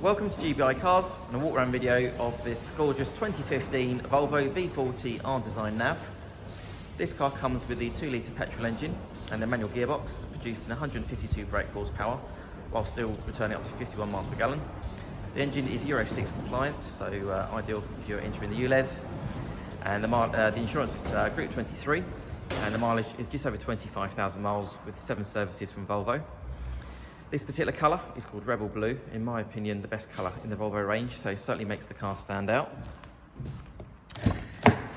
Welcome to GBI Cars and a walk around video of this gorgeous 2015 Volvo V40 R Design Nav. This car comes with the 2-litre petrol engine and the manual gearbox, producing 152 brake horsepower while still returning up to 51 miles per gallon. The engine is Euro 6 compliant, so ideal if you're entering the ULEZ. And the insurance is Group 23, and the mileage is just over 25,000 miles with 7 services from Volvo. This particular colour is called Rebel Blue, in my opinion the best colour in the Volvo range, so it certainly makes the car stand out.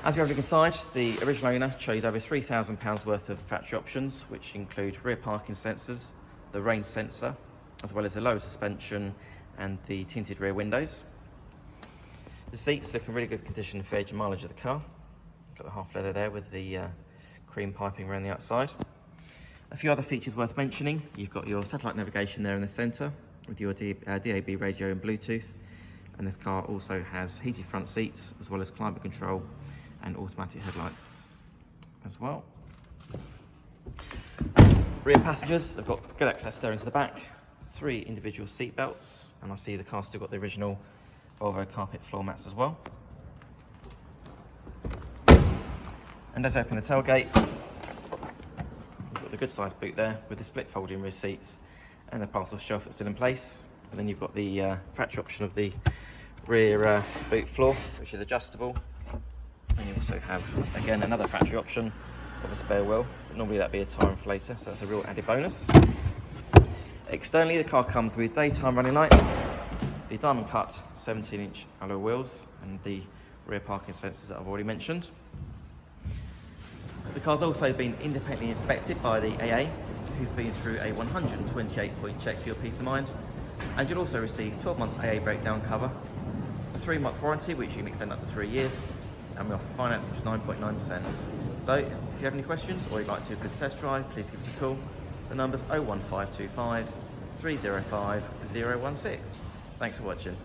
As we have a look inside, the original owner chose over £3,000 worth of factory options, which include rear parking sensors, the rain sensor, as well as the lower suspension and the tinted rear windows. The seats look in really good condition for age and mileage of the car. Got the half leather there with the cream piping around the outside. A few other features worth mentioning: you've got your satellite navigation there in the centre with your DAB radio and Bluetooth, and this car also has heated front seats as well as climate control and automatic headlights as well. Rear passengers have got good access there into the back, 3 individual seat belts, and I see the car's still got the original Volvo carpet floor mats as well. And as I open the tailgate, a good sized boot there with the split folding rear seats and the parcel shelf that's still in place. And then you've got the factory option of the rear boot floor, which is adjustable. And you also have, again, another factory option of a spare wheel, but normally that'd be a tyre inflator, so that's a real added bonus. Externally, the car comes with daytime running lights, the diamond cut 17-inch alloy wheels, and the rear parking sensors that I've already mentioned. The car's also been independently inspected by the AA, who've been through a 128-point check for your peace of mind, and you'll also receive 12 months AA breakdown cover, a 3-month warranty which you can extend up to 3 years, and we offer finance which is 9.9%. So if you have any questions or you'd like to book a test drive, please give us a call. The number's 01525 305 016. Thanks for watching.